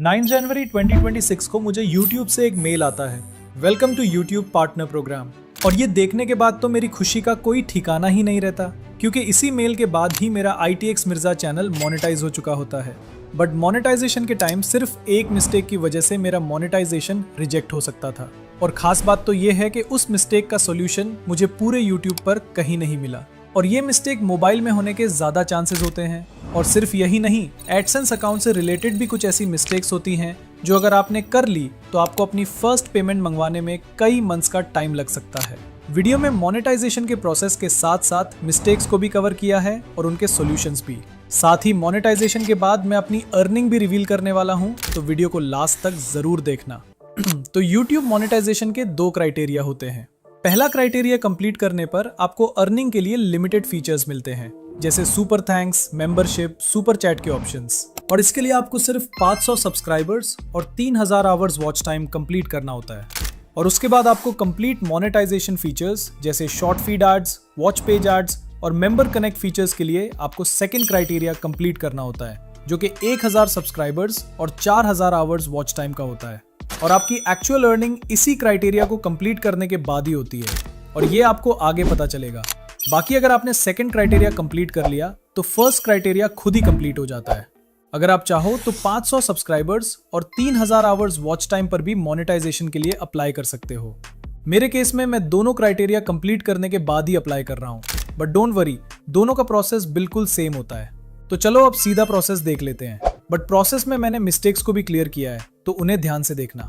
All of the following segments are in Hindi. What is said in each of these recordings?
9 जनवरी 2026 को मुझे YouTube से एक मेल आता है, welcome to YouTube partner program. और ये देखने के बाद तो मेरी खुशी का कोई ठिकाना ही नहीं रहता, क्योंकि इसी मेल के बाद ही मेरा ITX मिर्जा चैनल मोनेटाइज हो चुका होता है। बट मोनेटाइजेशन के टाइम सिर्फ एक मिस्टेक की वजह से मेरा मोनेटाइजेशन रिजेक्ट हो सकता था। और खास बात तो ये है कि उस मिस्टेक का सोल्यूशन मुझे पूरे YouTube पर कहीं नहीं मिला। और ये मिस्टेक मोबाइल में होने के ज़्यादा चांसेस होते हैं। और सिर्फ यही नहीं, एडसेंस अकाउंट से रिलेटेड भी कुछ ऐसी मिस्टेक्स होती हैं जो अगर आपने कर ली तो आपको अपनी फर्स्ट पेमेंट मंगवाने में कई मंथ्स का टाइम लग सकता है। वीडियो में मोनेटाइजेशन के प्रोसेस के साथ साथ मिस्टेक्स को भी कवर किया है और उनके सॉल्यूशंस भी। साथ ही मोनेटाइजेशन के बाद मैं अपनी अर्निंग भी रिवील करने वाला हूँ, तो वीडियो को लास्ट तक जरूर देखना। तो YouTube मोनेटाइजेशन के 2 क्राइटेरिया होते हैं। पहला क्राइटेरिया कंप्लीट करने पर आपको अर्निंग के लिए लिमिटेड फीचर्स मिलते हैं, जैसे super thanks, membership, super chat के ऑप्शंस। और इसके लिए आपको सिर्फ 500 सब्सक्राइबर्स और 3000 आवर्स वॉच टाइम कंप्लीट करना होता है। और उसके बाद आपको कंप्लीट मोनेटाइजेशन फीचर्स जैसे short feed ads, watch page ads और मेंबर कनेक्ट फीचर्स के लिए आपको सेकंड क्राइटेरिया कंप्लीट करना होता है, जो कि 1000 सब्सक्राइबर्स और 4000 आवर्स वॉच टाइम का होता है। और आपकी एक्चुअल अर्निंग इसी क्राइटेरिया को कंप्लीट करने के बाद ही होती है, और ये आपको आगे पता चलेगा। बाकी अगर आपने सेकंड क्राइटेरिया कंप्लीट कर लिया तो फर्स्ट क्राइटेरिया खुद ही कंप्लीट हो जाता है। अगर आप चाहो तो 500 सब्सक्राइबर्स और 3000 आवर्स वॉच टाइम पर भी मोनेटाइजेशन के लिए अप्लाई कर सकते हो। मेरे केस में मैं दोनों क्राइटेरिया कंप्लीट करने के बाद ही अप्लाई कर रहा हूँ, बट डोंट वरी, दोनों का प्रोसेस बिल्कुल सेम होता है। तो चलो अब सीधा प्रोसेस देख लेते हैं। बट प्रोसेस में मैंने मिस्टेक्स को भी क्लियर किया है, तो उन्हें ध्यान से देखना।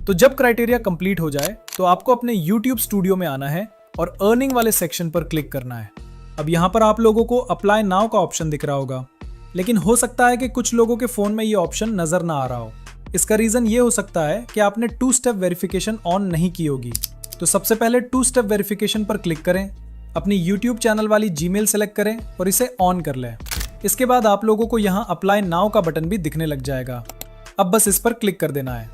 तो जब क्राइटेरिया कंप्लीट हो जाए तो आपको अपने YouTube स्टूडियो में आना है और अर्निंग वाले सेक्शन पर क्लिक करना है। अब यहाँ पर आप लोगों को अप्लाई नाउ का ऑप्शन दिख रहा होगा, लेकिन हो सकता है कि कुछ लोगों के फोन में ये ऑप्शन नजर ना आ रहा हो। इसका रीजन ये हो सकता है कि आपने 2 स्टेप वेरिफिकेशन ऑन नहीं की होगी। तो सबसे पहले 2 स्टेप वेरिफिकेशन पर क्लिक करें, अपनी YouTube चैनल वाली जीमेल सेलेक्ट करें और इसे ऑन कर लें। इसके बाद आप लोगों को यहाँ अप्लाई नाउ का बटन भी दिखने लग जाएगा। अब बस इस पर क्लिक कर देना है।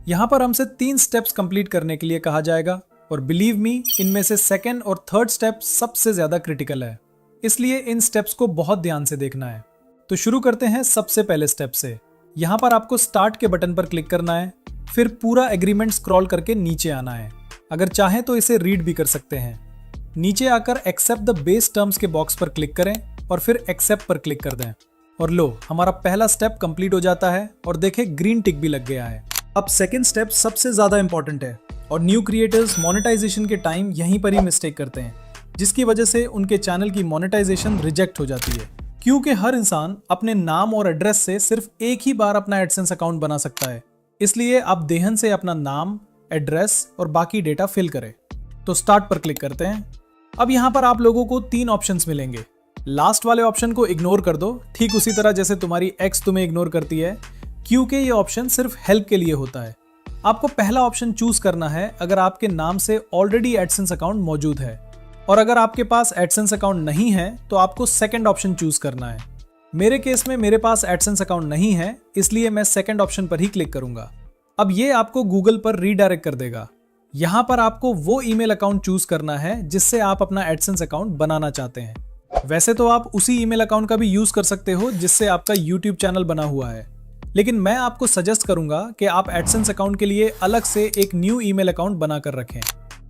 यहाँ पर हमसे 3 स्टेप्स कंप्लीट करने के लिए कहा जाएगा, और बिलीव मी, इनमें से सेकंड और थर्ड स्टेप सबसे ज्यादा क्रिटिकल है, इसलिए इन स्टेप्स को बहुत ध्यान से देखना है। तो शुरू करते हैं सबसे पहले स्टेप से। यहाँ पर आपको स्टार्ट के बटन पर क्लिक करना है, फिर पूरा एग्रीमेंट स्क्रॉल करके नीचे आना है। अगर चाहें तो इसे रीड भी कर सकते हैं। नीचे आकर एक्सेप्ट द बेस टर्म्स के बॉक्स पर क्लिक करें और फिर एक्सेप्ट पर क्लिक कर दें। और लो, हमारा पहला स्टेप कंप्लीट हो जाता है और देखें ग्रीन टिक भी लग गया है। अब सेकंड स्टेप सबसे ज्यादा इंपॉर्टेंट है, और न्यू क्रिएटर्स मोनेटाइजेशन के टाइम यहीं पर ही मिस्टेक करते हैं, जिसकी वजह से उनके चैनल की मोनेटाइजेशन रिजेक्ट हो जाती है। क्योंकि हर इंसान अपने नाम और एड्रेस से सिर्फ एक ही बार अपना एडसेंस अकाउंट बना सकता है, इसलिए आप देहन से अपना नाम, एड्रेस और बाकी डेटा फिल करें। तो स्टार्ट पर क्लिक करते हैं। अब यहाँ पर आप लोगों को 3 ऑप्शंस मिलेंगे। लास्ट वाले ऑप्शन को इग्नोर कर दो, ठीक उसी तरह जैसे तुम्हारी एक्स तुम्हें इग्नोर करती है, क्योंकि ये ऑप्शन सिर्फ हेल्प के लिए होता है। आपको पहला ऑप्शन चूज करना है अगर आपके नाम से ऑलरेडी एडसेंस अकाउंट मौजूद है, और अगर आपके पास एडसेंस अकाउंट नहीं है तो आपको सेकंड ऑप्शन चूज करना है। मेरे केस में मेरे पास एडसेंस अकाउंट नहीं है, इसलिए मैं सेकंड ऑप्शन पर ही क्लिक करूंगा। अब ये आपको गूगल पर रीडायरेक्ट कर देगा। यहाँ पर आपको वो ईमेल अकाउंट चूज करना है जिससे आप अपना एडसेंस अकाउंट बनाना चाहते हैं। वैसे तो आप उसी ईमेल अकाउंट का भी यूज कर सकते हो जिससे आपका YouTube चैनल बना हुआ है, लेकिन मैं आपको सजेस्ट करूंगा कि आप एडसेंस अकाउंट के लिए अलग से एक न्यू ईमेल अकाउंट बनाकर रखें।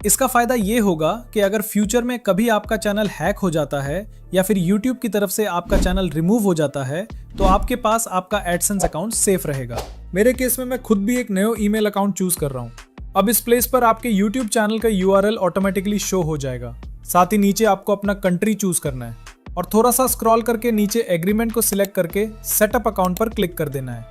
इसका फायदा ये होगा कि अगर फ्यूचर में कभी आपका चैनल हैक हो जाता है या फिर YouTube की तरफ से आपका चैनल रिमूव हो जाता है, तो आपके पास आपका एडसेंस अकाउंट सेफ रहेगा। मेरे केस में मैं खुद भी एक नया ईमेल अकाउंट चूज कर रहा हूँ। अब इस प्लेस पर आपके YouTube चैनल का URL ऑटोमेटिकली शो हो जाएगा। साथ ही नीचे आपको अपना कंट्री चूज करना है और थोड़ा सा स्क्रॉल करके नीचे एग्रीमेंट को सिलेक्ट करके सेटअप अकाउंट पर क्लिक कर देना है।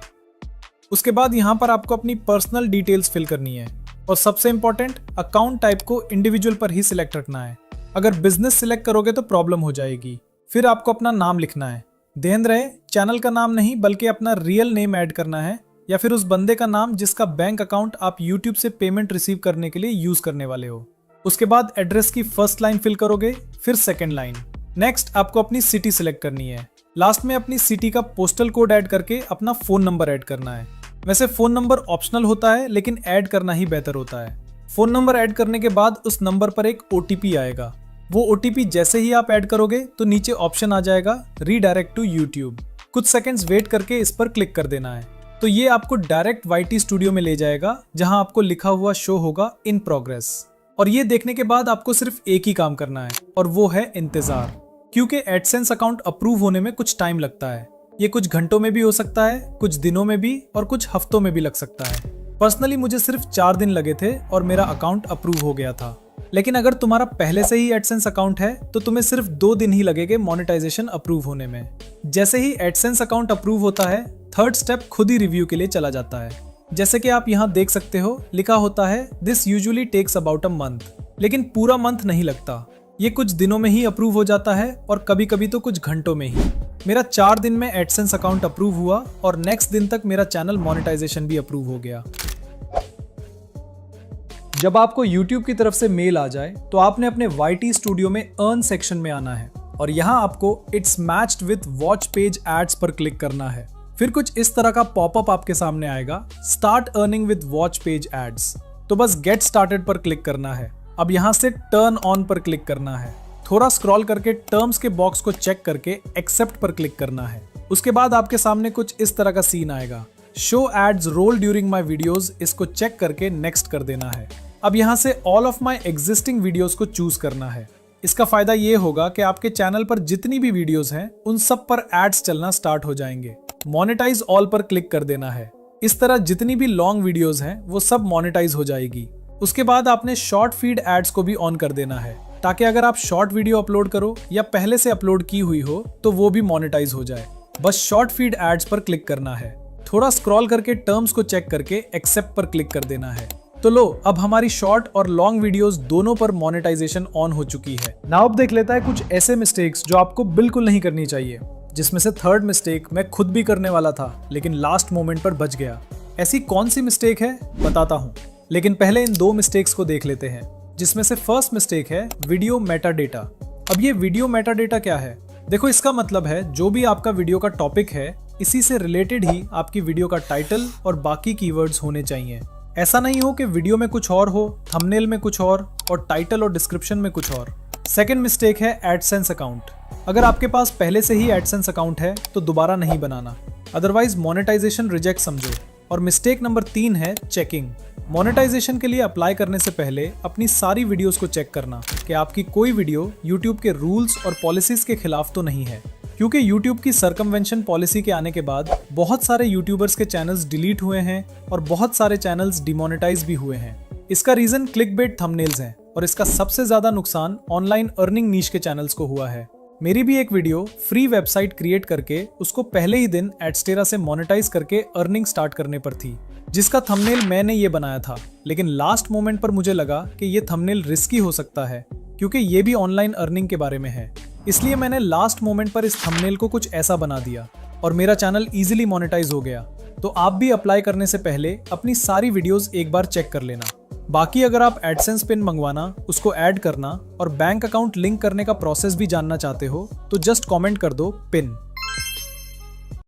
उसके बाद यहाँ पर आपको अपनी पर्सनल डिटेल्स फिल करनी है, और सबसे इंपॉर्टेंट, अकाउंट टाइप को इंडिविजुअल पर ही सिलेक्ट रखना है। अगर बिजनेस सिलेक्ट करोगे तो प्रॉब्लम हो जाएगी। फिर आपको अपना नाम लिखना है। ध्यान रहे, चैनल का नाम नहीं बल्कि अपना रियल नेम ऐड करना है, या फिर उस बंदे का नाम जिसका बैंक अकाउंट आप YouTube से पेमेंट रिसीव करने के लिए यूज करने वाले हो। उसके बाद एड्रेस की फर्स्ट लाइन फिल करोगे, फिर सेकंड लाइन। नेक्स्ट आपको अपनी सिटी सिलेक्ट करनी है। लास्ट में अपनी सिटी का पोस्टल कोड ऐड करके अपना फोन नंबर ऐड करना है। वैसे फोन नंबर ऑप्शनल होता है, लेकिन ऐड करना ही बेहतर होता है। फोन नंबर ऐड करने के बाद उस नंबर पर एक OTP आएगा। वो OTP जैसे ही आप ऐड करोगे तो नीचे ऑप्शन आ जाएगा रीडायरेक्ट टू YouTube। कुछ सेकंड्स वेट करके इस पर क्लिक कर देना है। तो ये आपको डायरेक्ट YT स्टूडियो में ले जाएगा जहां आपको लिखा हुआ शो होगा इन प्रोग्रेस। और ये देखने के बाद आपको सिर्फ एक ही काम करना है और वो है इंतजार, क्योंकि एडसेंस अकाउंट अप्रूव होने में कुछ टाइम लगता है। ये कुछ घंटों में भी हो सकता है, कुछ दिनों में भी और कुछ हफ्तों में भी लग सकता है। पर्सनली मुझे सिर्फ 4 दिन लगे थे और मेरा अकाउंट अप्रूव हो गया था। लेकिन अगर तुम्हारा पहले से ही एडसेंस अकाउंट है तो तुम्हें सिर्फ 2 दिन ही लगेंगे मोनेटाइजेशन अप्रूव होने में। जैसे ही एडसेंस अकाउंट अप्रूव होता है, थर्ड स्टेप खुद ही रिव्यू के लिए चला जाता है। जैसे कि आप यहाँ देख सकते हो, लिखा होता है this usually takes about a month, लेकिन पूरा मंथ नहीं लगता। ये कुछ दिनों में ही अप्रूव हो जाता है और कभी कभी तो कुछ घंटों में ही। मेरा 4 दिन में एडसेंस अकाउंट अप्रूव हुआ और नेक्स्ट दिन तक मेरा चैनल मोनेटाइजेशन भी अप्रूव हो गया। जब आपको YouTube की तरफ से मेल आ जाए तो आपने अपने YT स्टूडियो में अर्न सेक्शन में आना है और यहाँ आपको it's matched with watch page ads पर क्लिक करना है। फिर कुछ इस तरह का पॉपअप आपके सामने आएगा, start earning with watch page ads. तो बस गेट स्टार्टेड पर क्लिक करना है। अब यहाँ से टर्न ऑन पर क्लिक करना है। थोड़ा स्क्रॉल करके टर्म्स के बॉक्स को चेक करके एक्सेप्ट पर क्लिक करना है। उसके बाद आपके सामने कुछ इस तरह का सीन आएगा, show ads roll during my videos. इसको चेक करके नेक्स्ट कर देना है। अब यहाँ से all of my existing videos को चूज करना है। इसका फायदा ये होगा कि आपके चैनल पर जितनी भी वीडियोस हैं उन सब पर एड्स चलना स्टार्ट हो जाएंगे। मोनेटाइज ऑल पर क्लिक कर देना है। इस तरह जितनी भी लॉन्ग वीडियोस हैं वो सब मोनेटाइज हो जाएगी। उसके बाद आपने शॉर्ट फीड एड्स को भी ऑन कर देना है, ताकि अगर आप शॉर्ट वीडियो अपलोड करो या पहले से अपलोड की हुई हो तो वो भी मोनेटाइज हो जाए। बस शॉर्ट फीड एड्स पर क्लिक करना है। थोड़ा स्क्रॉल करके टर्म्स को चेक करके एक्सेप्ट पर क्लिक कर देना है। तो लो, अब हमारी शॉर्ट और लॉन्ग वीडियोस दोनों पर मोनेटाइजेशन ऑन हो चुकी है। नाउ अब देख लेता है कुछ ऐसे मिस्टेक्स जो आपको बिल्कुल नहीं करनी चाहिए, जिसमें से थर्ड मिस्टेक मैं खुद भी करने वाला था लेकिन लास्ट मोमेंट पर बच गया। ऐसी कौन सी मिस्टेक है बताता हूँ, लेकिन पहले इन 2 मिस्टेक्स को देख लेते हैं। जिसमें से फर्स्ट मिस्टेक है वीडियो मेटा डेटा। अब ये वीडियो मेटा डेटा क्या है? देखो, इसका मतलब है जो भी आपका वीडियो का टॉपिक है इसी से रिलेटेड ही आपकी वीडियो का टाइटल और बाकी कीवर्ड्स होने चाहिए। ऐसा नहीं हो कि वीडियो में कुछ और हो, थंबनेल में कुछ और टाइटल और डिस्क्रिप्शन में कुछ और। सेकंड मिस्टेक है एडसेंस अकाउंट। अगर आपके पास पहले से ही एडसेंस अकाउंट है तो दोबारा नहीं बनाना, अदरवाइज मोनेटाइजेशन रिजेक्ट समझो। और मिस्टेक नंबर 3 है चेकिंग। मोनेटाइजेशन के लिए अप्लाई करने से पहले अपनी सारी वीडियोस को चेक करना कि आपकी कोई वीडियो YouTube के रूल्स और पॉलिसीज के खिलाफ तो नहीं है, क्योंकि YouTube की सर्कमवेंशन पॉलिसी के आने के बाद बहुत सारे यूट्यूबर्स के चैनल्स डिलीट हुए हैं और बहुत सारे चैनल्स डिमोनेटाइज भी हुए हैं। इसका रीजन क्लिकबेट थंबनेल्स हैं और इसका सबसे ज्यादा नुकसान ऑनलाइन अर्निंग नीश के चैनल्स को हुआ है। मेरी भी एक वीडियो फ्री वेबसाइट क्रिएट करके उसको पहले ही दिन एडस्टेरा से मोनेटाइज करके अर्निंग स्टार्ट करने पर थी, जिसका थंबनेल मैंने ये बनाया था। लेकिन लास्ट मोमेंट पर मुझे लगा कि ये थंबनेल रिस्की हो सकता है, क्योंकि ये भी ऑनलाइन अर्निंग के बारे में है। इसलिए मैंने लास्ट मोमेंट पर इस थंबनेल को कुछ ऐसा बना दिया और मेरा चैनल इजीली मोनेटाइज हो गया। तो आप भी अप्लाई करने से पहले अपनी सारी वीडियोस एक बार चेक कर लेना। बाकी अगर आप एडसेंस पिन मंगवाना, उसको ऐड करना और बैंक अकाउंट लिंक करने का प्रोसेस भी जानना चाहते हो तो जस्ट कमेंट कर दो पिन।